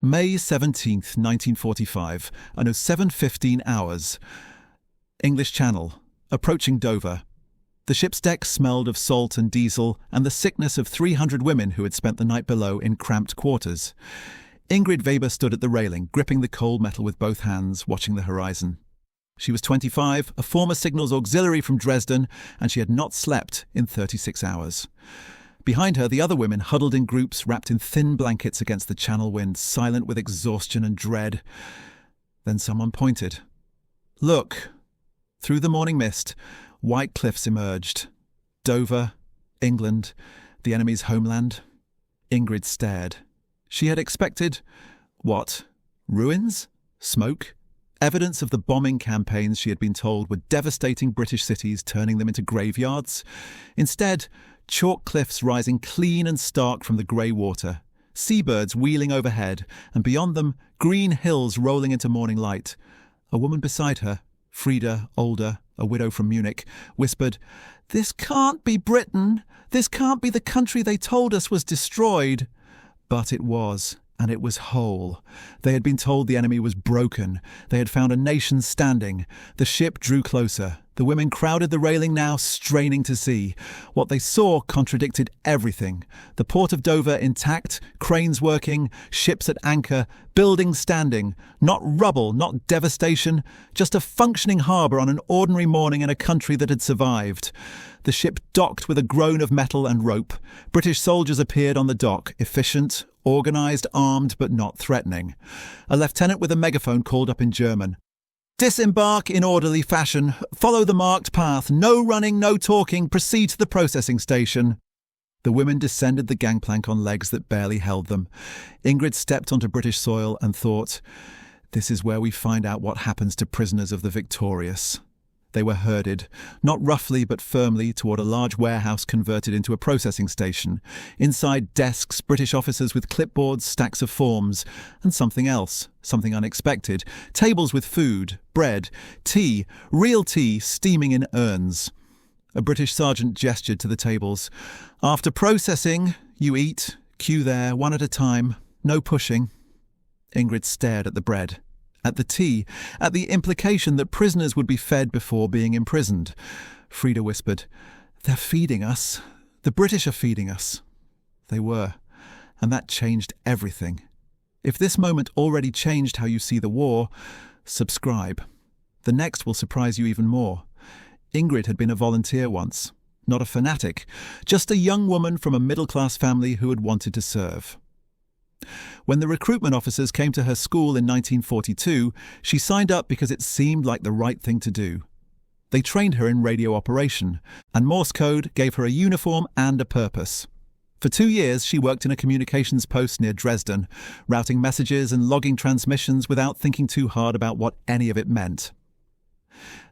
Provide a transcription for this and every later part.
May 17th, 1945, and 7:15 hours. English Channel, approaching Dover. The ship's deck smelled of salt and diesel and the sickness of 300 women who had spent the night below in cramped quarters. Ingrid Weber stood at the railing, gripping the cold metal with both hands, watching the horizon. She was 25, a former signals auxiliary from Dresden, and she had not slept in 36 hours. Behind her, the other women huddled in groups, wrapped in thin blankets against the channel wind, silent with exhaustion and dread. Then someone pointed. Look! Through the morning mist, white cliffs emerged. Dover, England, the enemy's homeland. Ingrid stared. She had expected, what? Ruins? Smoke? Evidence of the bombing campaigns she had been told were devastating British cities, turning them into graveyards. Instead, chalk cliffs rising clean and stark from the grey water, seabirds wheeling overhead, and beyond them, green hills rolling into morning light. A woman beside her, Frida, older, a widow from Munich, whispered, "This can't be Britain. This can't be the country they told us was destroyed." But it was. And it was whole. They had been told the enemy was broken. They had found a nation standing. The ship drew closer. The women crowded the railing now, straining to see. What they saw contradicted everything. The port of Dover intact, cranes working, ships at anchor, buildings standing. Not rubble, not devastation, just a functioning harbour on an ordinary morning in a country that had survived. The ship docked with a groan of metal and rope. British soldiers appeared on the dock, efficient, organised, armed, but not threatening. A lieutenant with a megaphone called up in German. "Disembark in orderly fashion. Follow the marked path. No running, no talking. Proceed to the processing station." The women descended the gangplank on legs that barely held them. Ingrid stepped onto British soil and thought, "This is where we find out what happens to prisoners of the victorious." They were herded, not roughly but firmly, toward a large warehouse converted into a processing station. Inside, desks, British officers with clipboards, stacks of forms, and something else, something unexpected. Tables with food, bread, tea, real tea steaming in urns. A British sergeant gestured to the tables. "After processing, you eat, queue there, one at a time, no pushing." Ingrid stared at the bread. At the tea, at the implication that prisoners would be fed before being imprisoned. Frida whispered, "They're feeding us. The British are feeding us." They were, and that changed everything. If this moment already changed how you see the war, subscribe. The next will surprise you even more. Ingrid had been a volunteer once, not a fanatic, just a young woman from a middle-class family who had wanted to serve. When the recruitment officers came to her school in 1942, she signed up because it seemed like the right thing to do. They trained her in radio operation, and Morse code gave her a uniform and a purpose. For 2 years, she worked in a communications post near Dresden, routing messages and logging transmissions without thinking too hard about what any of it meant.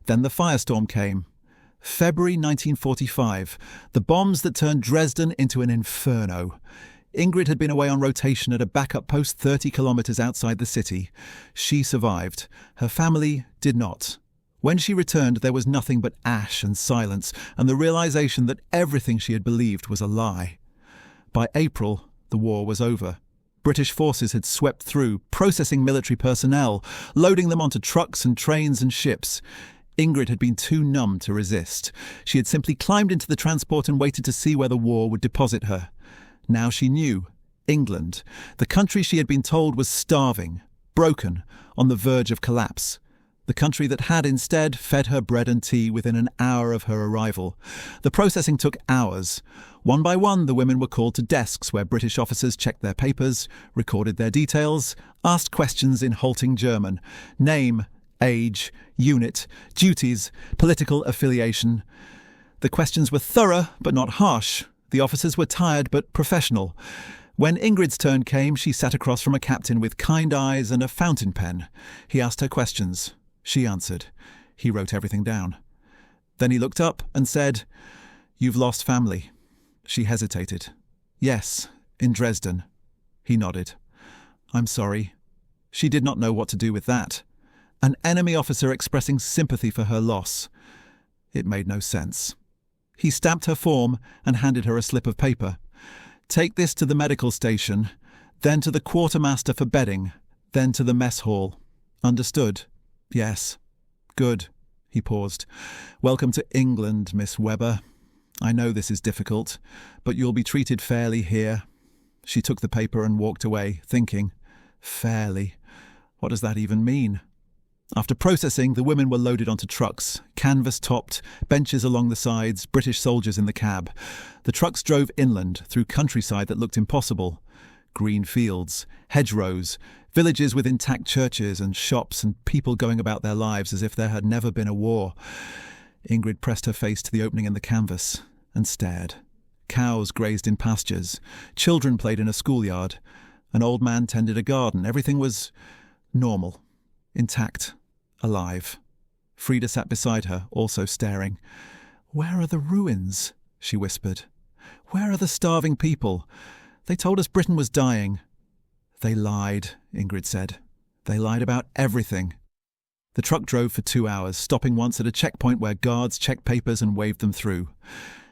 Then the firestorm came. February 1945, the bombs that turned Dresden into an inferno. Ingrid had been away on rotation at a backup post 30 kilometres outside the city. She survived. Her family did not. When she returned, there was nothing but ash and silence, and the realisation that everything she had believed was a lie. By April, the war was over. British forces had swept through, processing military personnel, loading them onto trucks and trains and ships. Ingrid had been too numb to resist. She had simply climbed into the transport and waited to see where the war would deposit her. Now she knew. England, the country she had been told was starving, broken, on the verge of collapse. The country that had instead fed her bread and tea within an hour of her arrival. The processing took hours. One by one, the women were called to desks where British officers checked their papers, recorded their details, asked questions in halting German. Name, age, unit, duties, political affiliation. The questions were thorough but not harsh. The officers were tired but professional. When Ingrid's turn came, she sat across from a captain with kind eyes and a fountain pen. He asked her questions. She answered. He wrote everything down. Then he looked up and said, "You've lost family." She hesitated. "Yes, in Dresden." He nodded. "I'm sorry." She did not know what to do with that. An enemy officer expressing sympathy for her loss. It made no sense. He stamped her form and handed her a slip of paper. "Take this to the medical station. then to the quartermaster for bedding, then to the mess hall. Understood? Yes. Good. He paused. Welcome to England, Miss Webber. I know this is difficult, but you'll be treated fairly here. She took the paper and walked away, thinking, fairly. What does that even mean? After processing, the women were loaded onto trucks, canvas-topped, benches along the sides, British soldiers in the cab. The trucks drove inland, through countryside that looked impossible. Green fields, hedgerows, villages with intact churches and shops and people going about their lives as if there had never been a war. Ingrid pressed her face to the opening in the canvas and stared. Cows grazed in pastures. Children played in a schoolyard. An old man tended a garden. Everything was normal, intact, alive. Frida sat beside her, also staring. "Where are the ruins?" she whispered. "Where are the starving people? They told us Britain was dying." "They lied," Ingrid said. "They lied about everything." The truck drove for 2 hours, stopping once at a checkpoint where guards checked papers and waved them through.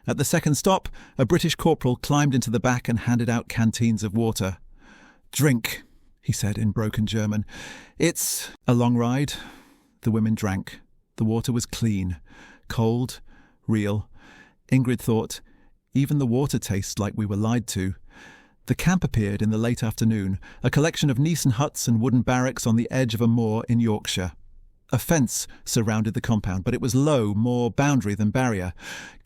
At the second stop, a British corporal climbed into the back and handed out canteens of water. "Drink," he said in broken German. "It's a long ride." The women drank. The water was clean, cold, real. Ingrid thought, even the water tastes like we were lied to. The camp appeared in the late afternoon, a collection of Nissen huts and wooden barracks on the edge of a moor in Yorkshire. A fence surrounded the compound, but it was low, more boundary than barrier.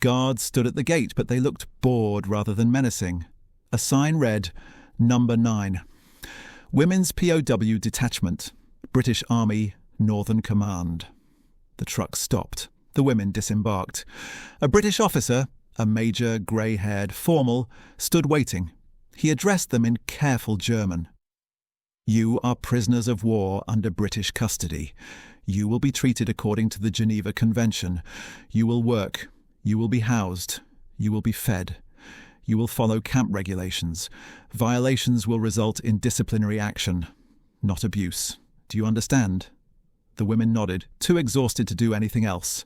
Guards stood at the gate, but they looked bored rather than menacing. A sign read, Number 9. Women's POW Detachment, British Army, Northern Command. The truck stopped. The women disembarked. A British officer, a major, grey-haired, formal, stood waiting. He addressed them in careful German. "You are prisoners of war under British custody. You will be treated according to the Geneva Convention. You will work. You will be housed. You will be fed. You will follow camp regulations. Violations will result in disciplinary action, not abuse. Do you understand?" The women nodded, too exhausted to do anything else.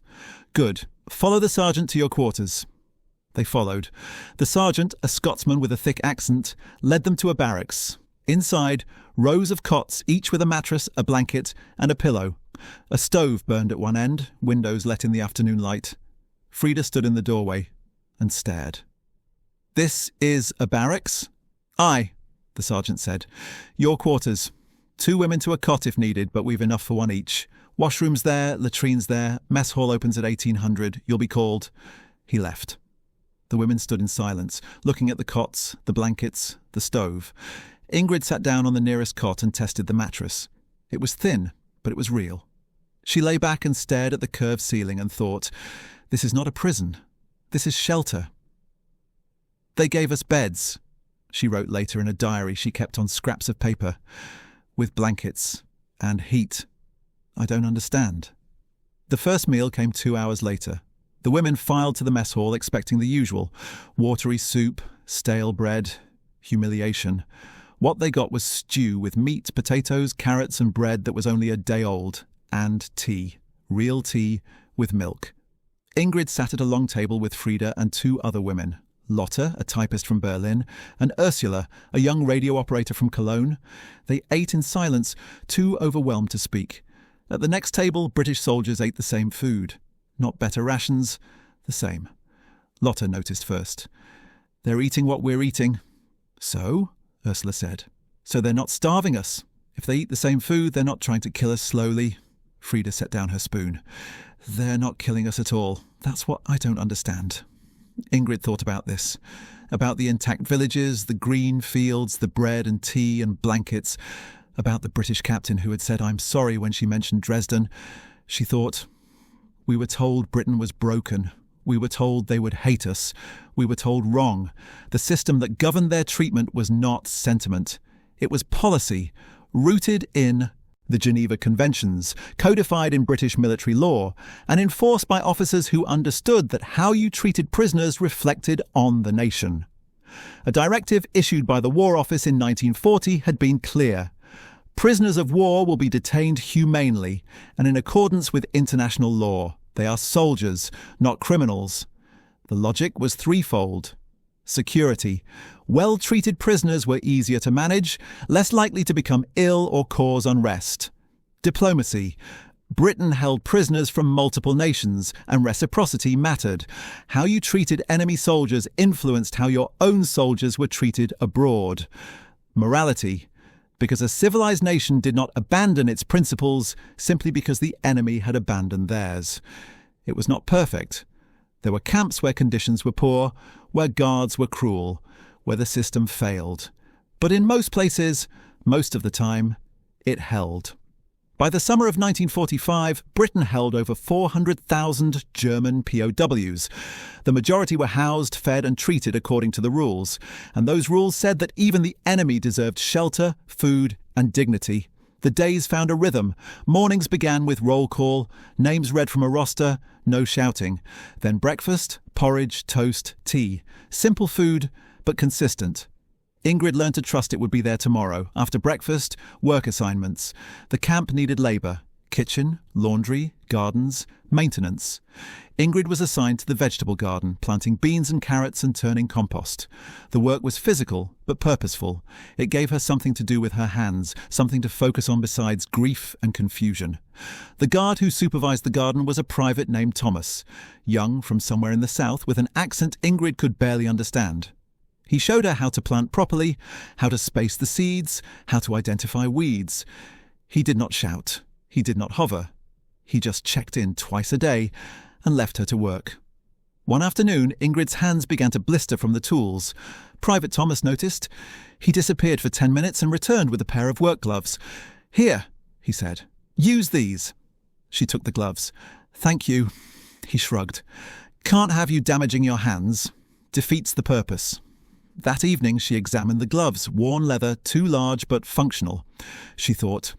"Good. Follow the sergeant to your quarters." They followed. The sergeant, a Scotsman with a thick accent, led them to a barracks. Inside, rows of cots, each with a mattress, a blanket, and a pillow. A stove burned at one end, windows let in the afternoon light. Frida stood in the doorway and stared. "This is a barracks?" "Aye," the sergeant said. "Your quarters. 2 women to a cot if needed, but we've enough for 1 each. Washrooms there, latrines there, mess hall opens at 1800. You'll be called." He left. The women stood in silence, looking at the cots, the blankets, the stove. Ingrid sat down on the nearest cot and tested the mattress. It was thin, but it was real. She lay back and stared at the curved ceiling and thought, this is not a prison. This is shelter. "They gave us beds," she wrote later in a diary she kept on scraps of paper, "with blankets and heat. I don't understand." The first meal came 2 hours later. The women filed to the mess hall expecting the usual: watery soup, stale bread, humiliation. What they got was stew with meat, potatoes, carrots and bread that was only a day old, and tea, real tea with milk. Ingrid sat at a long table with Frida and 2 other women, Lotte, a typist from Berlin, and Ursula, a young radio operator from Cologne. They ate in silence, too overwhelmed to speak. At the next table, British soldiers ate the same food. Not better rations, the same. Lotte noticed first. "They're eating what we're eating." "So?" Ursula said. "So they're not starving us. If they eat the same food, they're not trying to kill us slowly." Frida set down her spoon. "They're not killing us at all. That's what I don't understand." Ingrid thought about this, about the intact villages, the green fields, the bread and tea and blankets, about the British captain who had said "I'm sorry" when she mentioned Dresden. She thought, we were told Britain was broken. We were told they would hate us. We were told wrong. The system that governed their treatment was not sentiment. It was policy, rooted in the Geneva Conventions, codified in British military law, and enforced by officers who understood that how you treated prisoners reflected on the nation. A directive issued by the War Office in 1940 had been clear. Prisoners of war will be detained humanely and in accordance with international law. They are soldiers, not criminals. The logic was threefold. Security. Well-treated prisoners were easier to manage, less likely to become ill or cause unrest. Diplomacy. Britain held prisoners from multiple nations, and reciprocity mattered. How you treated enemy soldiers influenced how your own soldiers were treated abroad. Morality. Because a civilized nation did not abandon its principles simply because the enemy had abandoned theirs. It was not perfect. There were camps where conditions were poor, where guards were cruel, where the system failed. But in most places, most of the time, it held. By the summer of 1945, Britain held over 400,000 German POWs. The majority were housed, fed and treated according to the rules, and those rules said that even the enemy deserved shelter, food and dignity. The days found a rhythm. Mornings began with roll call, names read from a roster, no shouting. Then breakfast, porridge, toast, tea. Simple food, but consistent. Ingrid learned to trust it would be there tomorrow. After breakfast, work assignments. The camp needed labour. Kitchen, laundry, gardens, maintenance. Ingrid was assigned to the vegetable garden, planting beans and carrots and turning compost. The work was physical, but purposeful. It gave her something to do with her hands, something to focus on besides grief and confusion. The guard who supervised the garden was a private named Thomas, young from somewhere in the south, with an accent Ingrid could barely understand. He showed her how to plant properly, how to space the seeds, how to identify weeds. He did not shout. He did not hover. He just checked in twice a day and left her to work. One afternoon, Ingrid's hands began to blister from the tools. Private Thomas noticed. He disappeared for 10 minutes and returned with a pair of work gloves. "Here," he said. "Use these." She took the gloves. "Thank you," he shrugged. "Can't have you damaging your hands. Defeats the purpose." That evening she examined the gloves, worn leather, too large but functional. She thought,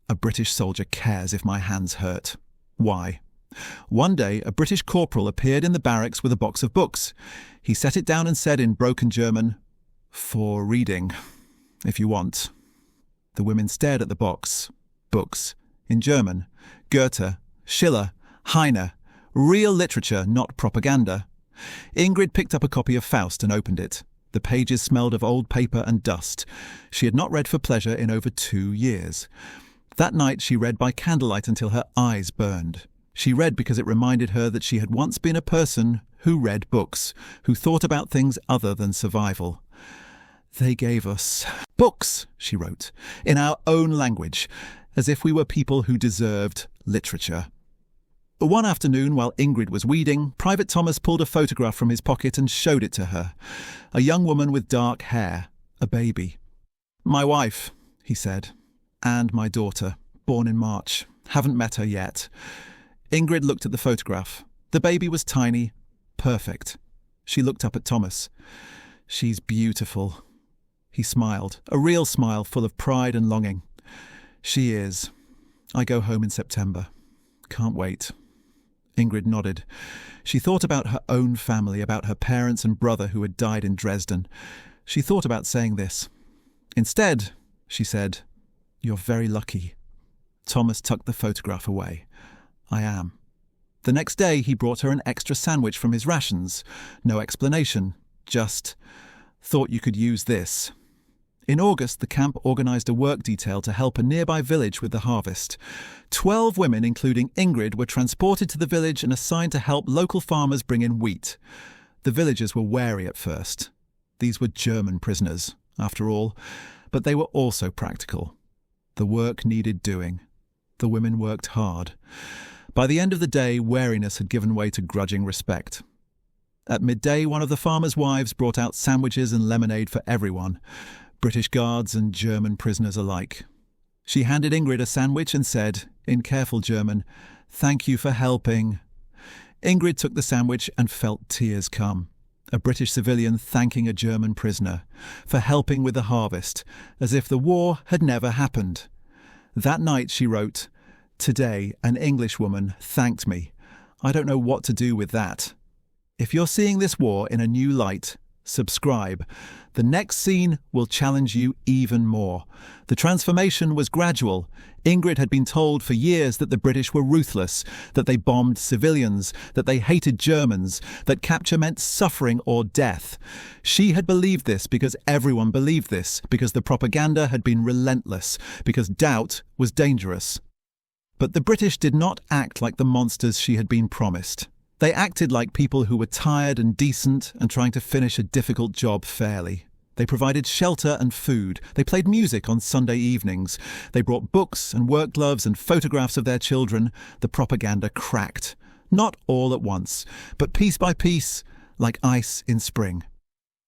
"A British soldier cares if my hands hurt. Why?" One day a British corporal appeared in the barracks with a box of books. He set it down and said in broken German, "For reading, if you want." The women stared at the box. Books. In German. Goethe, Schiller, Heine. Real literature, not propaganda. Ingrid picked up a copy of Faust and opened it. The pages smelled of old paper and dust. She had not read for pleasure in over 2 years. That night she read by candlelight until her eyes burned. She read because it reminded her that she had once been a person who read books, who thought about things other than survival. "They gave us books," she wrote, "in our own language, as if we were people who deserved literature." One afternoon, while Ingrid was weeding, Private Thomas pulled a photograph from his pocket and showed it to her. A young woman with dark hair, a baby. "My wife," he said, "and my daughter, born in March. Haven't met her yet." Ingrid looked at the photograph. The baby was tiny, perfect. She looked up at Thomas. "She's beautiful." He smiled, a real smile full of pride and longing. "She is. I go home in September. Can't wait." Ingrid nodded. She thought about her own family, about her parents and brother who had died in Dresden. She thought about saying this. Instead, she said, "You're very lucky." Thomas tucked the photograph away. "I am." The next day he brought her an extra sandwich from his rations. No explanation, just, "Thought you could use this." In August, the camp organised a work detail to help a nearby village with the harvest. 12 women, including Ingrid, were transported to the village and assigned to help local farmers bring in wheat. The villagers were wary at first. These were German prisoners, after all, but they were also practical. The work needed doing. The women worked hard. By the end of the day, wariness had given way to grudging respect. At midday, one of the farmers' wives brought out sandwiches and lemonade for everyone. British guards and German prisoners alike. She handed Ingrid a sandwich and said, in careful German, "Thank you for helping." Ingrid took the sandwich and felt tears come. A British civilian thanking a German prisoner for helping with the harvest, as if the war had never happened. That night she wrote, "Today an Englishwoman thanked me. I don't know what to do with that." If you're seeing this war in a new light, subscribe. The next scene will challenge you even more. The transformation was gradual. Ingrid had been told for years that the British were ruthless, that they bombed civilians, that they hated Germans, that capture meant suffering or death. She had believed this because everyone believed this, because the propaganda had been relentless, because doubt was dangerous. But the British did not act like the monsters she had been promised. They acted like people who were tired and decent and trying to finish a difficult job fairly. They provided shelter and food. They played music on Sunday evenings. They brought books and work gloves and photographs of their children. The propaganda cracked. Not all at once, but piece by piece, like ice in spring.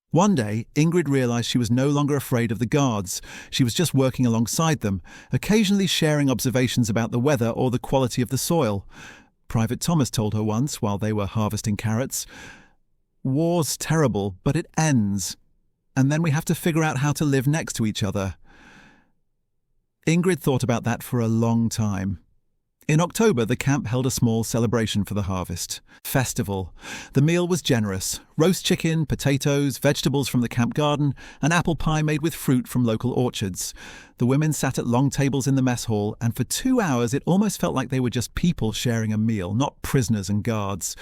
One day, Ingrid realised she was no longer afraid of the guards. She was just working alongside them, occasionally sharing observations about the weather or the quality of the soil. Private Thomas told her once, while they were harvesting carrots, "War's terrible, but it ends. And then we have to figure out how to live next to each other." Ingrid thought about that for a long time. In October, the camp held a small celebration for the harvest. Festival. The meal was generous. Roast chicken, potatoes, vegetables from the camp garden, and apple pie made with fruit from local orchards. The women sat at long tables in the mess hall, and for 2 hours it almost felt like they were just people sharing a meal, not prisoners and guards.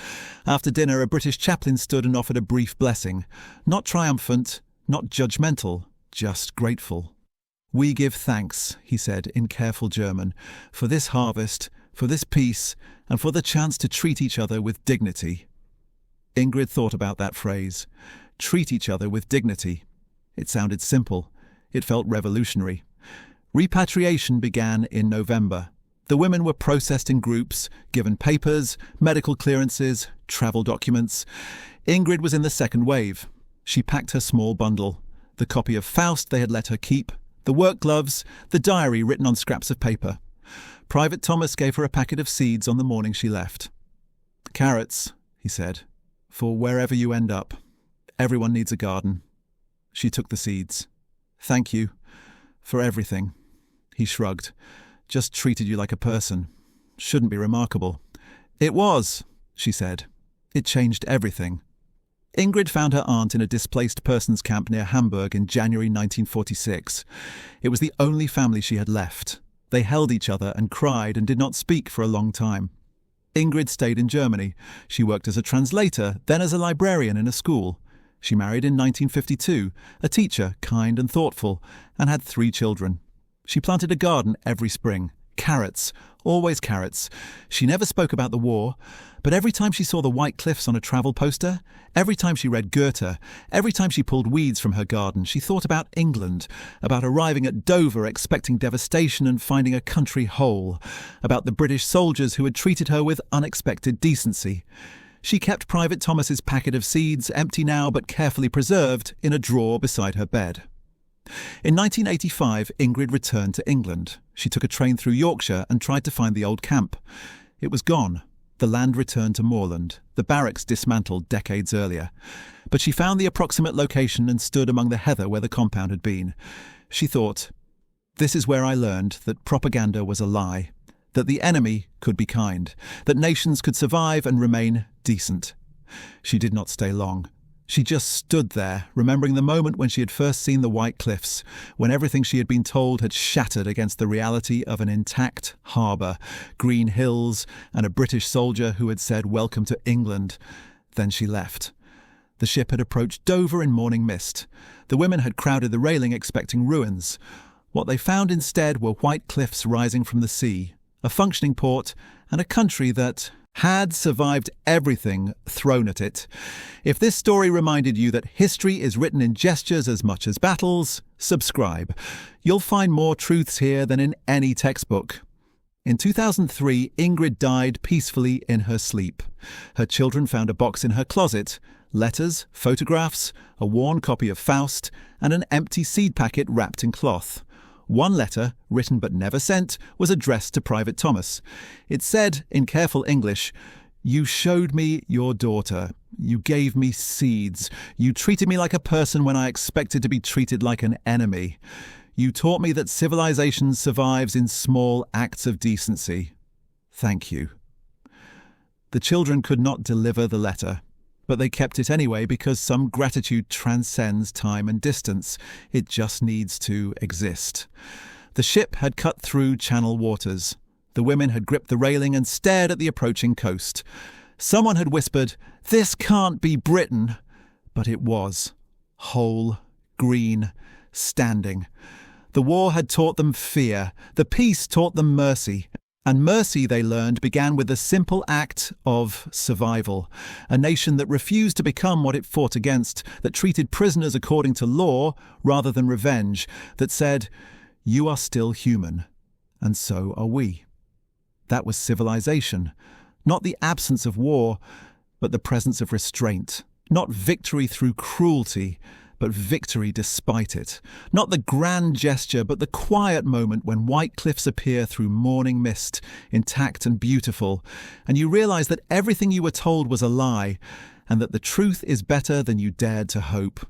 After dinner, a British chaplain stood and offered a brief blessing. Not triumphant, not judgmental, just grateful. "We give thanks," he said in careful German, "for this harvest, for this peace, and for the chance to treat each other with dignity." Ingrid thought about that phrase. Treat each other with dignity. It sounded simple. It felt revolutionary. Repatriation began in November. The women were processed in groups, given papers, medical clearances, travel documents. Ingrid was in the second wave. She packed her small bundle, the copy of Faust they had let her keep, the work gloves, the diary written on scraps of paper. Private Thomas gave her a packet of seeds on the morning she left. "Carrots," he said, "for wherever you end up. Everyone needs a garden." She took the seeds. "Thank you for everything." He shrugged. "Just treated you like a person. Shouldn't be remarkable." "It was," she said. "It changed everything." Ingrid found her aunt in a displaced persons camp near Hamburg in January 1946. It was the only family she had left. They held each other and cried and did not speak for a long time. Ingrid stayed in Germany. She worked as a translator, then as a librarian in a school. She married in 1952, a teacher, kind and thoughtful, and had 3 children. She planted a garden every spring. Carrots, always carrots. She never spoke about the war, but every time she saw the white cliffs on a travel poster, every time she read Goethe, every time she pulled weeds from her garden, she thought about England, about arriving at Dover expecting devastation and finding a country whole, about the British soldiers who had treated her with unexpected decency. She kept Private Thomas's packet of seeds, empty now but carefully preserved, in a drawer beside her bed. In 1985, Ingrid returned to England. She took a train through Yorkshire and tried to find the old camp. It was gone. The land returned to moorland, the barracks dismantled decades earlier. But she found the approximate location and stood among the heather where the compound had been. She thought, "This is where I learned that propaganda was a lie, that the enemy could be kind, that nations could survive and remain decent." She did not stay long. She just stood there, remembering the moment when she had first seen the white cliffs, when everything she had been told had shattered against the reality of an intact harbour, green hills, and a British soldier who had said, "Welcome to England." Then she left. The ship had approached Dover in morning mist. The women had crowded the railing expecting ruins. What they found instead were white cliffs rising from the sea, a functioning port, and a country that had survived everything thrown at it. If this story reminded you that history is written in gestures as much as battles, subscribe. You'll find more truths here than in any textbook. In 2003, Ingrid died peacefully in her sleep. Her children found a box in her closet, letters, photographs, a worn copy of Faust, and an empty seed packet wrapped in cloth. One letter, written but never sent, was addressed to Private Thomas. It said, in careful English, "You showed me your daughter. You gave me seeds. You treated me like a person when I expected to be treated like an enemy. You taught me that civilization survives in small acts of decency. Thank you." The children could not deliver the letter. But they kept it anyway because some gratitude transcends time and distance. It just needs to exist. The ship had cut through Channel waters. The women had gripped the railing and stared at the approaching coast. Someone had whispered, "This can't be Britain." But it was. Whole, green, standing. The war had taught them fear. The peace taught them mercy. And mercy, they learned, began with the simple act of survival. A nation that refused to become what it fought against, that treated prisoners according to law rather than revenge, that said, "You are still human, and so are we." That was civilization. Not the absence of war, but the presence of restraint. Not victory through cruelty, but victory despite it. Not the grand gesture, but the quiet moment when white cliffs appear through morning mist, intact and beautiful, and you realize that everything you were told was a lie, and that the truth is better than you dared to hope.